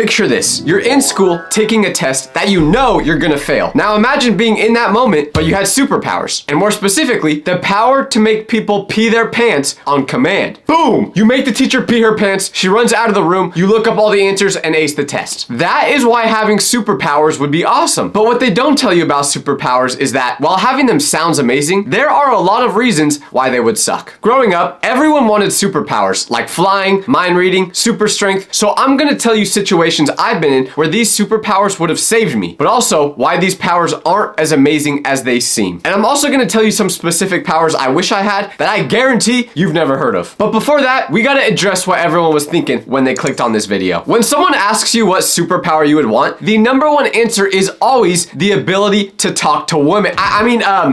Picture this. You're in school taking a test that you know you're gonna fail. Now imagine being in that moment, but you had superpowers. And more specifically, the power to make people pee their pants on command. Boom! You make the teacher pee her pants, she runs out of the room, you look up all the answers and ace the test. That is why having superpowers would be awesome. But what they don't tell you about superpowers is that while having them sounds amazing, there are a lot of reasons why they would suck. Growing up, everyone wanted superpowers like flying, mind reading, super strength. So I'm gonna tell you situations I've been in where these superpowers would have saved me, but also why these powers aren't as amazing as they seem. And I'm also gonna tell you some specific powers I wish I had that I guarantee you've never heard of. But before that, we gotta address what everyone was thinking when they clicked on this video. When someone asks you what superpower you would want, the number one answer is always the ability to talk to women.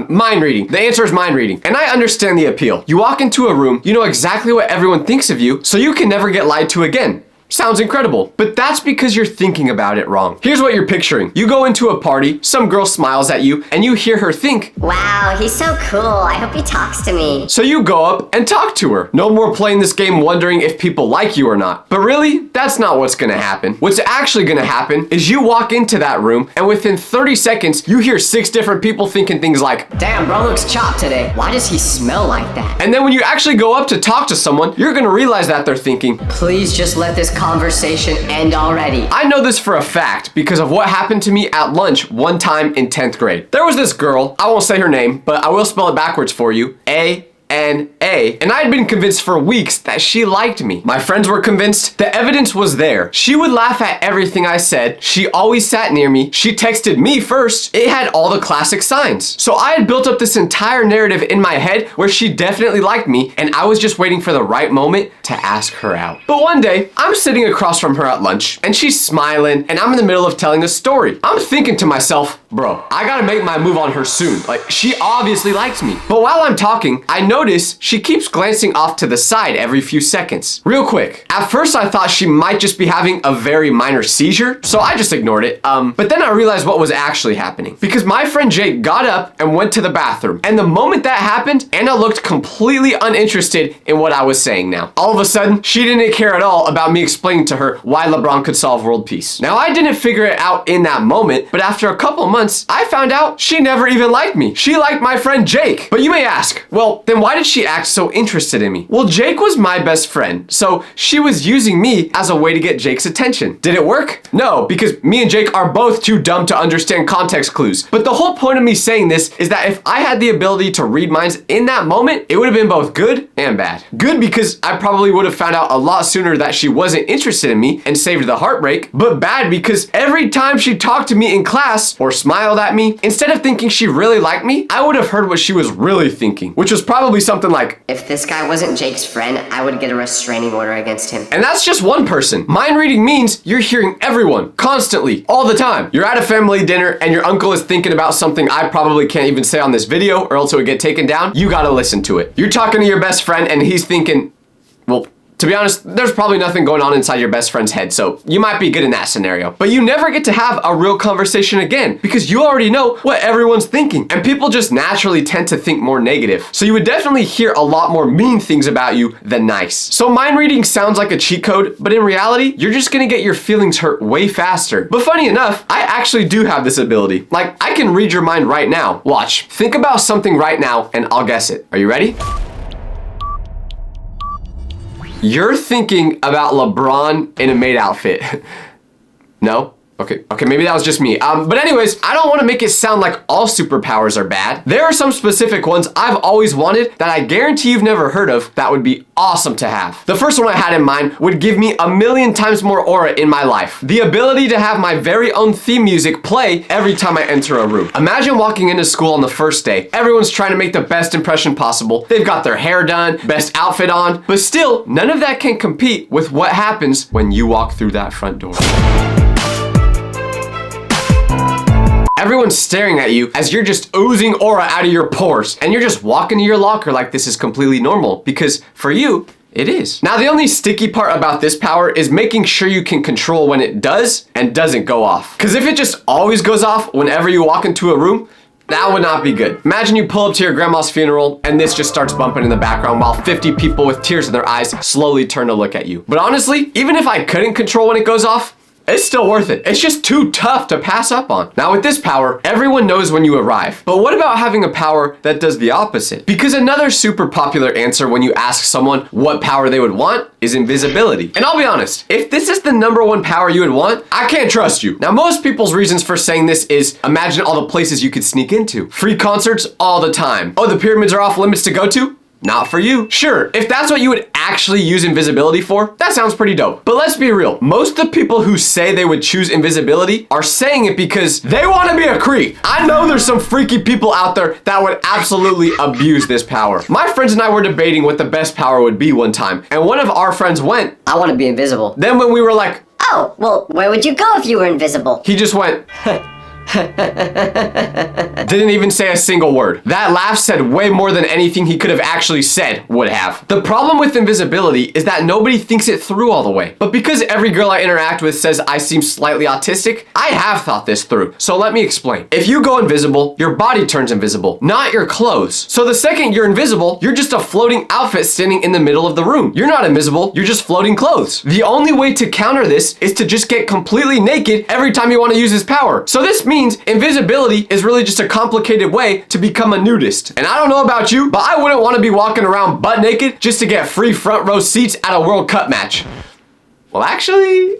Mind reading. The answer is mind reading. And I understand the appeal. You walk into a room, you know exactly what everyone thinks of you, so you can never get lied to again. Sounds incredible, but that's because you're thinking about it wrong. Here's what you're picturing. You go into a party, some girl smiles at you, and you hear her think, "Wow, he's so cool. I hope he talks to me." So you go up and talk to her. No more playing this game wondering if people like you or not. But really, that's not what's gonna happen. What's actually gonna happen is you walk into that room, and within 30 seconds, you hear 6 different people thinking things like, "Damn, bro looks chopped today. Why does he smell like that?" And then when you actually go up to talk to someone, you're gonna realize that they're thinking, "Please just let this conversation end already." I know this for a fact because of what happened to me at lunch one time in 10th grade. There was this girl, I won't say her name, but I will spell it backwards for you. A-N-A, and I had been convinced for weeks that she liked me. My friends were convinced. The evidence was there. She would laugh at everything I said. She always sat near me. She texted me first. It had all the classic signs. So I had built up this entire narrative in my head where she definitely liked me, and I was just waiting for the right moment to ask her out. But one day, I'm sitting across from her at lunch, and she's smiling, and I'm in the middle of telling a story. I'm thinking to myself, bro, I gotta make my move on her soon. Like, she obviously likes me. But while I'm talking, I notice she keeps glancing off to the side every few seconds. Real quick, at first I thought she might just be having a very minor seizure, so I just ignored it. But then I realized what was actually happening. Because my friend Jake got up and went to the bathroom. And the moment that happened, Anna looked completely uninterested in what I was saying now. All of a sudden, she didn't care at all about me explaining to her why LeBron could solve world peace. Now, I didn't figure it out in that moment, but after a couple months, I found out she never even liked me. She liked my friend Jake. But you may ask, well, then why did she act so interested in me? Well, Jake was my best friend, so she was using me as a way to get Jake's attention. Did it work? No, because me and Jake are both too dumb to understand context clues. But the whole point of me saying this is that if I had the ability to read minds in that moment, it would have been both good and bad. Good because I probably would have found out a lot sooner that she wasn't interested in me and saved the heartbreak, but bad because every time she talked to me in class or smiled at me, instead of thinking she really liked me, I would have heard what she was really thinking, which was probably something like, "If this guy wasn't Jake's friend, I would get a restraining order against him." and that's just one person. Mind reading means you're hearing everyone, constantly, all the time. You're at a family dinner and your uncle is thinking about something I probably can't even say on this video or else it would get taken down. You gotta listen to it. You're talking to your best friend and he's thinking, well, to be honest, there's probably nothing going on inside your best friend's head, so you might be good in that scenario. But you never get to have a real conversation again because you already know what everyone's thinking, and people just naturally tend to think more negative. So you would definitely hear a lot more mean things about you than nice. So mind reading sounds like a cheat code, but in reality, you're just gonna get your feelings hurt way faster. But funny enough, I actually do have this ability. Like, I can read your mind right now. Watch. Think about something right now, and I'll guess it. Are you ready? You're thinking about LeBron in a maid outfit. No? Okay, maybe that was just me. But anyways, I don't want to make it sound like all superpowers are bad. There are some specific ones I've always wanted that I guarantee you've never heard of that would be awesome to have. The first one I had in mind would give me 1,000,000 times more aura in my life. The ability to have my very own theme music play every time I enter a room. Imagine walking into school on the first day. Everyone's trying to make the best impression possible. They've got their hair done, best outfit on, but still, none of that can compete with what happens when you walk through that front door. Everyone's staring at you as you're just oozing aura out of your pores, and you're just walking to your locker like this is completely normal, because for you, it is. Now, the only sticky part about this power is making sure you can control when it does and doesn't go off. Because if it just always goes off whenever you walk into a room, that would not be good. Imagine you pull up to your grandma's funeral and this just starts bumping in the background while 50 people with tears in their eyes slowly turn to look at you. But honestly, even if I couldn't control when it goes off, it's still worth it. It's just too tough to pass up on. Now with this power, everyone knows when you arrive. But what about having a power that does the opposite? Because another super popular answer when you ask someone what power they would want is invisibility. And I'll be honest, if this is the #1 power you would want, I can't trust you. Now most people's reasons for saying this is imagine all the places you could sneak into. Free concerts all the time. Oh, the pyramids are off limits to go to? Not for you. Sure, if that's what you would actually use invisibility for, that sounds pretty dope. But let's be real, most of the people who say they would choose invisibility are saying it because they want to be a creep. I know there's some freaky people out there that would absolutely abuse this power. My friends and I were debating what the best power would be one time, and one of our friends went, I want to be invisible. then when we were like, Oh, well, where would you go if you were invisible? he just went, didn't even say a single word. That laugh said way more than anything he could have actually said would have. The problem with invisibility is that nobody thinks it through all the way. But because every girl I interact with says I seem slightly autistic, I have thought this through. So let me explain. If you go invisible, your body turns invisible, not your clothes. So the second you're invisible, you're just a floating outfit standing in the middle of the room. You're not invisible, you're just floating clothes. The only way to counter this is to just get completely naked every time you want to use this power. So this means invisibility is really just a complicated way to become a nudist. And I don't know about you, but I wouldn't want to be walking around butt naked just to get free front row seats at a World Cup match. Well, actually,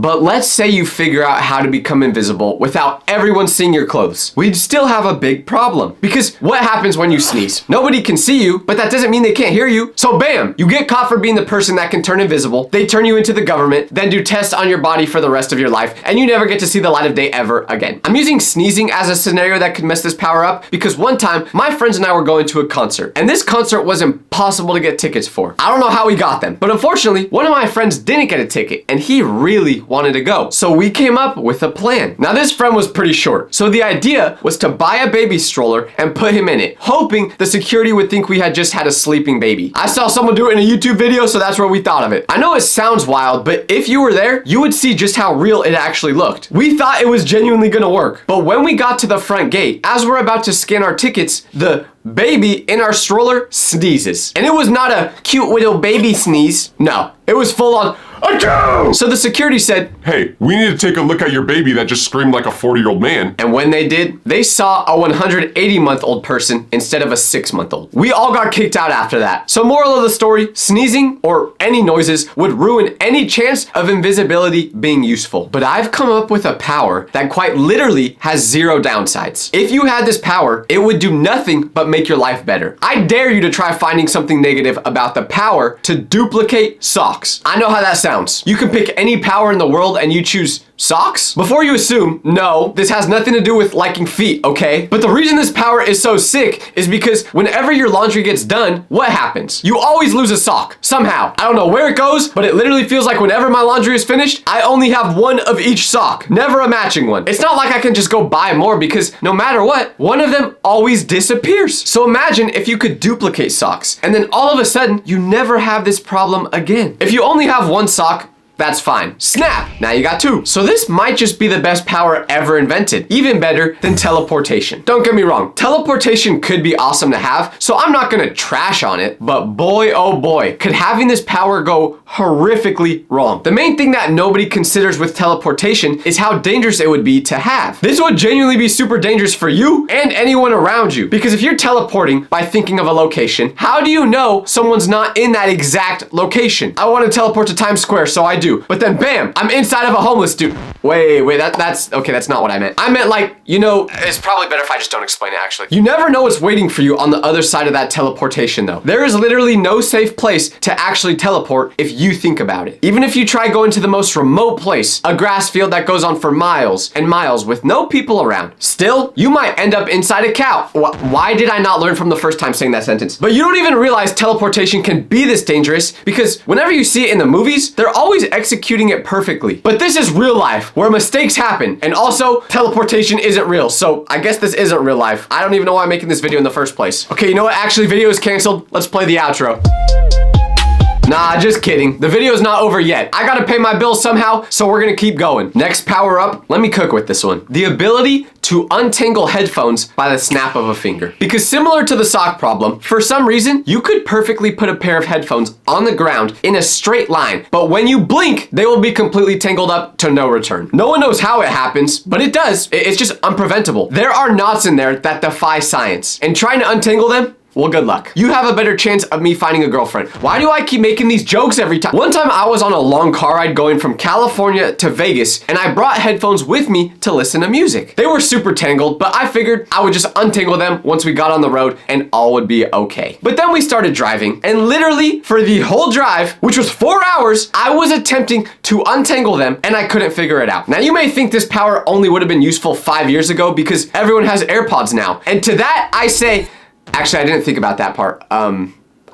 but let's say you figure out how to become invisible without everyone seeing your clothes. We'd still have a big problem. Because what happens when you sneeze? Nobody can see you, but that doesn't mean they can't hear you. So bam, you get caught for being the person that can turn invisible. They turn you into the government, then do tests on your body for the rest of your life, and you never get to see the light of day ever again. I'm using sneezing as a scenario that could mess this power up because one time, my friends and I were going to a concert, and this concert was impossible to get tickets for. I don't know how we got them, but unfortunately, one of my friends didn't get a ticket and he really wanted to go. So we came up with a plan. Now this friend was pretty short. So the idea was to buy a baby stroller and put him in it, hoping the security would think we had just had a sleeping baby. I saw someone do it in a YouTube video, so that's where we thought of it. I know it sounds wild, but if you were there, you would see just how real it actually looked. We thought it was genuinely gonna work. But when we got to the front gate, as we're about to scan our tickets, the baby in our stroller sneezes. And it was not a cute little baby sneeze. No, it was full on achoo! So the security said, Hey, we need to take a look at your baby that just screamed like a 40-year-old man. and when they did, they saw a 180-month-old person instead of a 6-month-old. We all got kicked out after that. So moral of the story, sneezing or any noises would ruin any chance of invisibility being useful. But I've come up with a power that quite literally has 0 downsides. If you had this power, it would do nothing but make your life better. I dare you to try finding something negative about the power to duplicate socks. I know how that sounds. You can pick any power in the world and you choose socks? Before you assume, no, this has nothing to do with liking feet, okay? But the reason this power is so sick is because whenever your laundry gets done, what happens? You always lose a sock, somehow. I don't know where it goes, but it literally feels like whenever my laundry is finished, I only have one of each sock, never a matching one. It's not like I can just go buy more because no matter what, one of them always disappears. So imagine if you could duplicate socks, and then all of a sudden, you never have this problem again. If you only have one sock, that's fine. Snap! Now you got 2. So this might just be the best power ever invented. Even better than teleportation. Don't get me wrong, teleportation could be awesome to have, so I'm not gonna trash on it, but boy oh boy, could having this power go horrifically wrong. The main thing that nobody considers with teleportation is how dangerous it would be to have. This would genuinely be super dangerous for you and anyone around you, because if you're teleporting by thinking of a location, how do you know someone's not in that exact location? I want to teleport to Times Square, so I do. But then bam, I'm inside of a homeless dude. Wait, that's okay, that's not what I meant. I meant like, you know, it's probably better if I just don't explain it actually. You never know what's waiting for you on the other side of that teleportation though. There is literally no safe place to actually teleport if you think about it. Even if you try going to the most remote place, a grass field that goes on for miles and miles with no people around, still, you might end up inside a cow. Why did I not learn from the first time saying that sentence? But you don't even realize teleportation can be this dangerous because whenever you see it in the movies, they're always executing it perfectly. But this is real life where mistakes happen, and also teleportation isn't real, so I guess this isn't real life. I don't even know why I'm making this video in the first place. Okay, you know what? Actually, video is canceled. Let's play the outro. Nah, just kidding. The video's not over yet. I gotta pay my bills somehow, so we're gonna keep going. Next power up, let me cook with this one. The ability to untangle headphones by the snap of a finger. Because similar to the sock problem, for some reason, you could perfectly put a pair of headphones on the ground in a straight line, but when you blink, they will be completely tangled up to no return. No one knows how it happens, but it does. It's just unpreventable. There are knots in there that defy science, and trying to untangle them, well, good luck. You have a better chance of me finding a girlfriend. Why do I keep making these jokes every time? One time I was on a long car ride going from California to Vegas, and I brought headphones with me to listen to music. They were super tangled, but I figured I would just untangle them once we got on the road and all would be okay. But then we started driving, and literally for the whole drive, which was 4 hours, I was attempting to untangle them and I couldn't figure it out. Now you may think this power only would have been useful 5 years ago because everyone has AirPods now. And to that I say, actually, I didn't think about that part.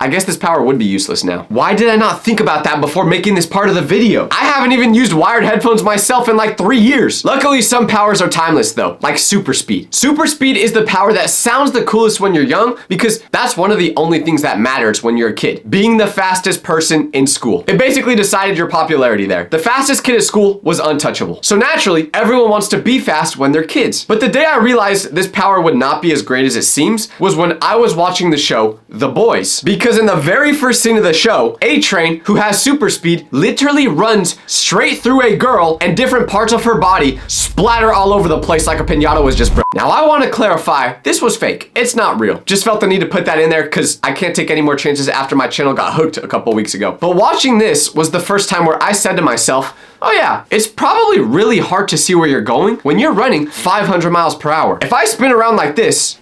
I guess this power would be useless now. Why did I not think about that before making this part of the video? I haven't even used wired headphones myself in like 3 years. Luckily, some powers are timeless though, like super speed. Super speed is the power that sounds the coolest when you're young because that's one of the only things that matters when you're a kid. Being the fastest person in school. It basically decided your popularity there. The fastest kid at school was untouchable. So naturally, everyone wants to be fast when they're kids. But the day I realized this power would not be as great as it seems was when I was watching the show, The Boys. Because in the very first scene of the show, A-Train, who has super speed, literally runs straight through a girl and different parts of her body splatter all over the place like a piñata was just broke. Now I want to clarify, this was fake. It's not real. Just felt the need to put that in there because I can't take any more chances after my channel got hooked a couple weeks ago. But watching this was the first time where I said to myself, oh yeah, it's probably really hard to see where you're going when you're running 500 miles per hour. If I spin around like this,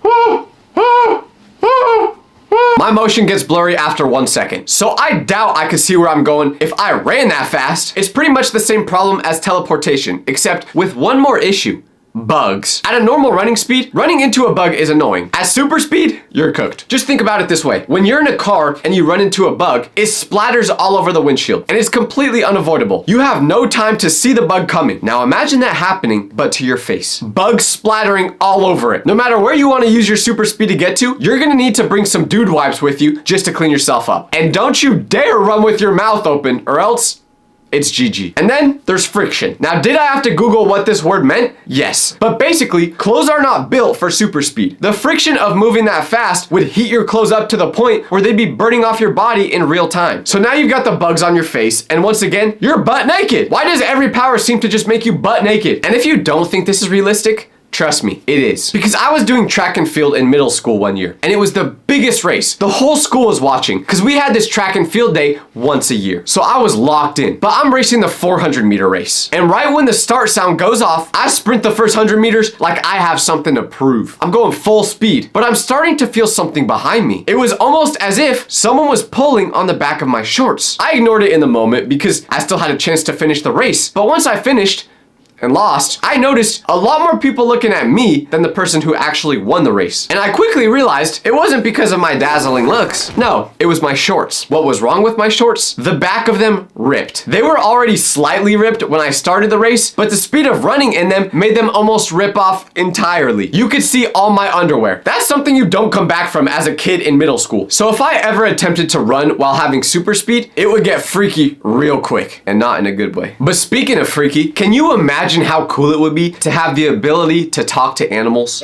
my motion gets blurry after 1 second. So I doubt I could see where I'm going if I ran that fast. It's pretty much the same problem as teleportation, except with one more issue. Bugs. At a normal running speed, running into a bug is annoying. At super speed, you're cooked. Just think about it this way. When you're in a car and you run into a bug, it splatters all over the windshield and it's completely unavoidable. You have no time to see the bug coming. Now imagine that happening, but to your face. Bugs splattering all over it. No matter where you want to use your super speed to get to, you're gonna need to bring some dude wipes with you just to clean yourself up. And don't you dare run with your mouth open or else it's GG. And then there's friction. Now, did I have to Google what this word meant? Yes. But basically, clothes are not built for super speed. The friction of moving that fast would heat your clothes up to the point where they'd be burning off your body in real time. So now you've got the bugs on your face, and once again, you're butt naked. Why does every power seem to just make you butt naked? And if you don't think this is realistic, trust me, it is. Because I was doing track and field in middle school one year, and it was the biggest race. The whole school was watching, because we had this track and field day once a year. So I was locked in, but I'm racing the 400-meter race. And right when the start sound goes off, I sprint the first 100 meters like I have something to prove. I'm going full speed, but I'm starting to feel something behind me. It was almost as if someone was pulling on the back of my shorts. I ignored it in the moment because I still had a chance to finish the race. But once I finished, and lost, I noticed a lot more people looking at me than the person who actually won the race. And I quickly realized it wasn't because of my dazzling looks. No, it was my shorts. What was wrong with my shorts? The back of them ripped. They were already slightly ripped when I started the race, but the speed of running in them made them almost rip off entirely. You could see all my underwear. That's something you don't come back from as a kid in middle school. So if I ever attempted to run while having super speed, it would get freaky real quick, and not in a good way. But speaking of freaky, can you imagine how cool it would be to have the ability to talk to animals?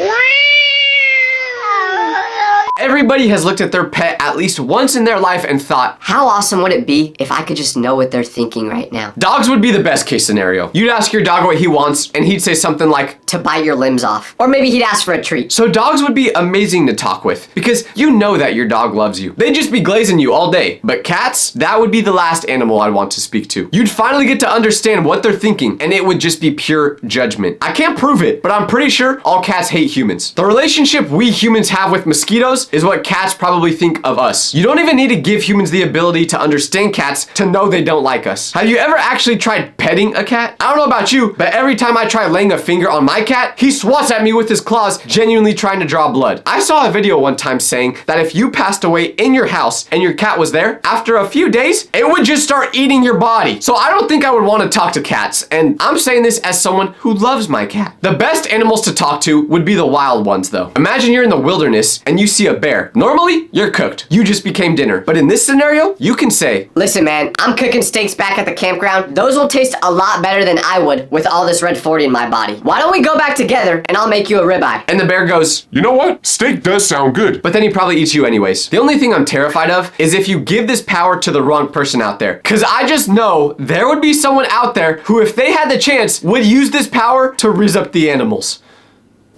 Everybody has looked at their pet at least once in their life and thought, How awesome would it be if I could just know what they're thinking right now? dogs would be the best case scenario. You'd ask your dog what he wants and he'd say something like, To bite your limbs off. Or maybe he'd ask for a treat. so dogs would be amazing to talk with because you know that your dog loves you. They'd just be glazing you all day. But cats, that would be the last animal I'd want to speak to. You'd finally get to understand what they're thinking and it would just be pure judgment. I can't prove it, but I'm pretty sure all cats hate humans. The relationship we humans have with mosquitoes is what cats probably think of us. You don't even need to give humans the ability to understand cats to know they don't like us. Have you ever actually tried petting a cat? I don't know about you, but every time I try laying a finger on my cat, he swats at me with his claws, genuinely trying to draw blood. I saw a video one time saying that if you passed away in your house and your cat was there, after a few days, it would just start eating your body. So I don't think I would want to talk to cats, and I'm saying this as someone who loves my cat. The best animals to talk to would be the wild ones though. Imagine you're in the wilderness and you see a bear. Normally, you're cooked. You just became dinner. But in this scenario, you can say, Listen, man, I'm cooking steaks back at the campground. Those will taste a lot better than I would with all this red 40 in my body. Why don't we go back together and I'll make you a ribeye? and the bear goes, You know what? Steak does sound good. but then he probably eats you anyways. The only thing I'm terrified of is if you give this power to the wrong person out there. Cause I just know there would be someone out there who, if they had the chance, would use this power to raise up the animals.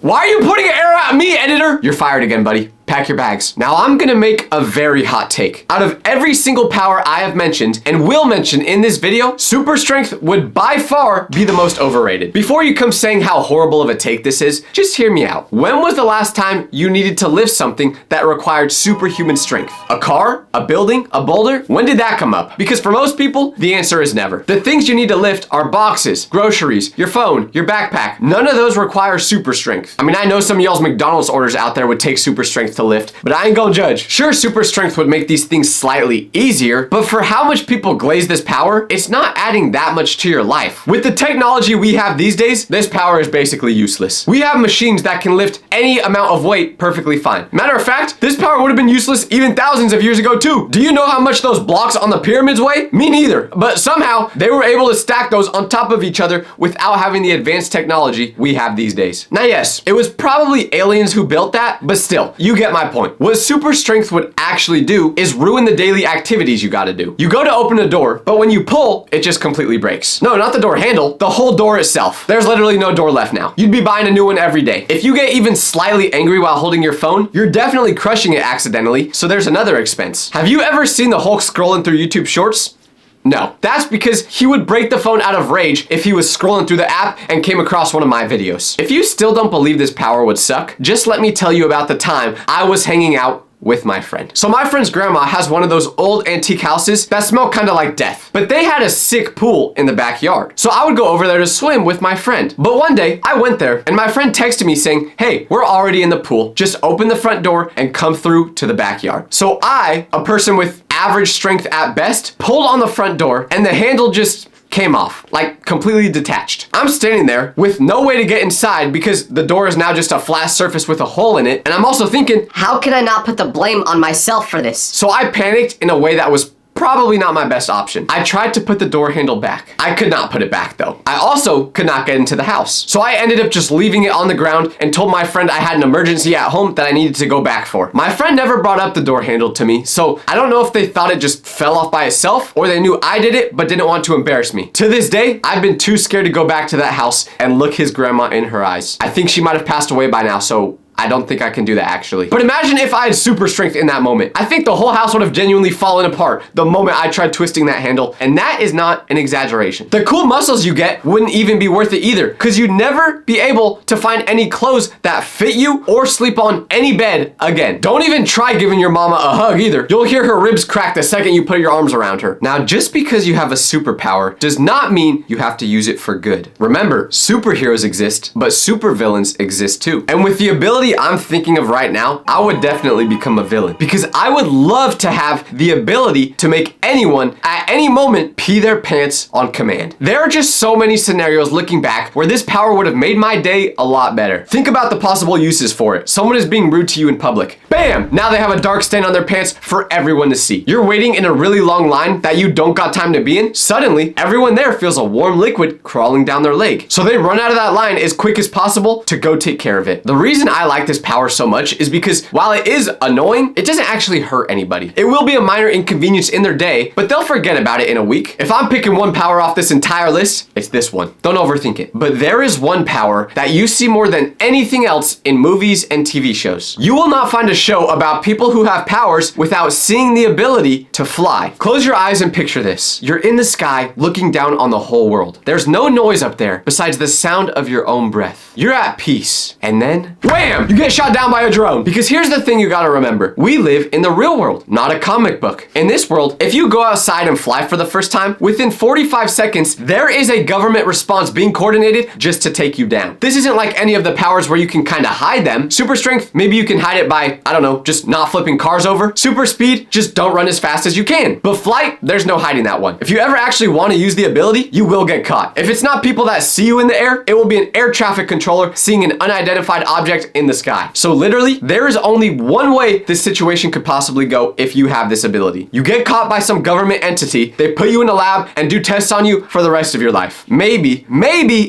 Why are you putting an arrow at me, editor? You're fired again, buddy. Pack your bags. Now I'm gonna make a very hot take. Out of every single power I have mentioned and will mention in this video, super strength would by far be the most overrated. Before you come saying how horrible of a take this is, just hear me out. When was the last time you needed to lift something that required superhuman strength? A car? A building? A boulder? When did that come up? Because for most people, the answer is never. The things you need to lift are boxes, groceries, your phone, your backpack. None of those require super strength. I mean, I know some of y'all's McDonald's orders out there would take super strength to lift, but I ain't gonna judge. Sure, super strength would make these things slightly easier, but for how much people glaze this power, it's not adding that much to your life. With the technology we have these days, this power is basically useless. We have machines that can lift any amount of weight perfectly fine. Matter of fact, this power would have been useless even thousands of years ago too. Do you know how much those blocks on the pyramids weigh? Me neither, but somehow they were able to stack those on top of each other without having the advanced technology we have these days. Now yes, it was probably aliens who built that, but still, you get my point. What super strength would actually do is ruin the daily activities you gotta do. You go to open a door, but when you pull, it just completely breaks. No, not the door handle, the whole door itself. There's literally no door left now. You'd be buying a new one every day. If you get even slightly angry while holding your phone, you're definitely crushing it accidentally, so there's another expense. Have you ever seen the Hulk scrolling through YouTube Shorts? No, that's because he would break the phone out of rage if he was scrolling through the app and came across one of my videos. If you still don't believe this power would suck, just let me tell you about the time I was hanging out with my friend. So my friend's grandma has one of those old antique houses that smell kind of like death, but they had a sick pool in the backyard. So I would go over there to swim with my friend. But one day I went there and my friend texted me saying, hey, we're already in the pool. Just open the front door and come through to the backyard. So I, a person with average strength at best, pulled on the front door and the handle just came off, like completely detached. I'm standing there with no way to get inside because the door is now just a flat surface with a hole in it. And I'm also thinking, How can I not put the blame on myself for this? so I panicked in a way that was probably not my best option. I tried to put the door handle back. I could not put it back though. I also could not get into the house. So I ended up just leaving it on the ground and told my friend I had an emergency at home that I needed to go back for. My friend never brought up the door handle to me, so I don't know if they thought it just fell off by itself or they knew I did it but didn't want to embarrass me. To this day, I've been too scared to go back to that house and look his grandma in her eyes. I think she might have passed away by now, so I don't think I can do that actually. But imagine if I had super strength in that moment. I think the whole house would have genuinely fallen apart the moment I tried twisting that handle, and that is not an exaggeration. The cool muscles you get wouldn't even be worth it either, because you'd never be able to find any clothes that fit you or sleep on any bed again. Don't even try giving your mama a hug either. You'll hear her ribs crack the second you put your arms around her. Now, just because you have a superpower does not mean you have to use it for good. Remember, superheroes exist, but supervillains exist too. And with the ability I'm thinking of right now, I would definitely become a villain because I would love to have the ability to make anyone at any moment pee their pants on command. There are just so many scenarios looking back where this power would have made my day a lot better. Think about the possible uses for it. Someone is being rude to you in public. Bam! Now they have a dark stain on their pants for everyone to see. You're waiting in a really long line that you don't got time to be in. Suddenly, everyone there feels a warm liquid crawling down their leg. So they run out of that line as quick as possible to go take care of it. The reason I like this power so much is because while it is annoying, it doesn't actually hurt anybody. It will be a minor inconvenience in their day, but they'll forget about it in a week. If I'm picking one power off this entire list, it's this one. Don't overthink it. But there is one power that you see more than anything else in movies and TV shows. You will not find a show about people who have powers without seeing the ability to fly. Close your eyes and picture this. You're in the sky looking down on the whole world. There's no noise up there besides the sound of your own breath. You're at peace. And then, wham! You get shot down by a drone. Because here's the thing you gotta remember. We live in the real world, not a comic book. In this world, if you go outside and fly for the first time, within 45 seconds, there is a government response being coordinated just to take you down. This isn't like any of the powers where you can kind of hide them. Super strength, maybe you can hide it by, I don't know, just not flipping cars over. Super speed, just don't run as fast as you can. But flight, there's no hiding that one. If you ever actually want to use the ability, you will get caught. If it's not people that see you in the air, it will be an air traffic controller seeing an unidentified object in the sky. So literally, there is only one way this situation could possibly go if you have this ability. You get caught by some government entity, they put you in a lab and do tests on you for the rest of your life. Maybe,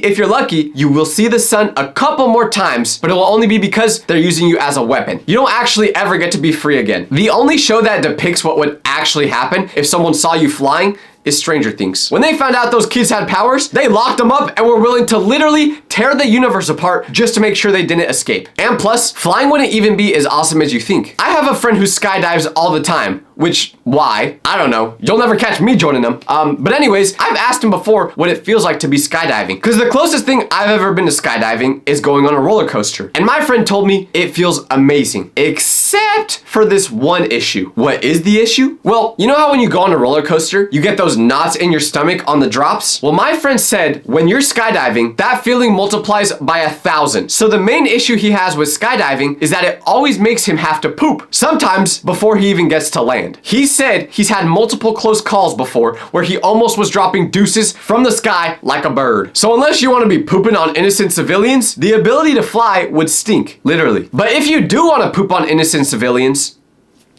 if you're lucky, you will see the sun a couple more times, but it will only be because they're using you as a weapon. You don't actually ever get to be free again. The only show that depicts what would actually happen if someone saw you flying is Stranger Things. When they found out those kids had powers, they locked them up and were willing to literally tear the universe apart just to make sure they didn't escape. And plus, flying wouldn't even be as awesome as you think. I have a friend who skydives all the time, which, why? I don't know. You'll never catch me joining them. But anyways, I've asked him before what it feels like to be skydiving, because the closest thing I've ever been to skydiving is going on a roller coaster. And my friend told me it feels amazing, except for this one issue. What is the issue? Well, you know how when you go on a roller coaster, you get those knots in your stomach on the drops? Well, my friend said when you're skydiving, that feeling multiplies by 1,000. So the main issue he has with skydiving is that it always makes him have to poop, sometimes before he even gets to land. He said he's had multiple close calls before where he almost was dropping deuces from the sky like a bird. So unless you want to be pooping on innocent civilians, the ability to fly would stink, literally. But if you do want to poop on innocent civilians,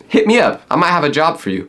hit me up. I might have a job for you.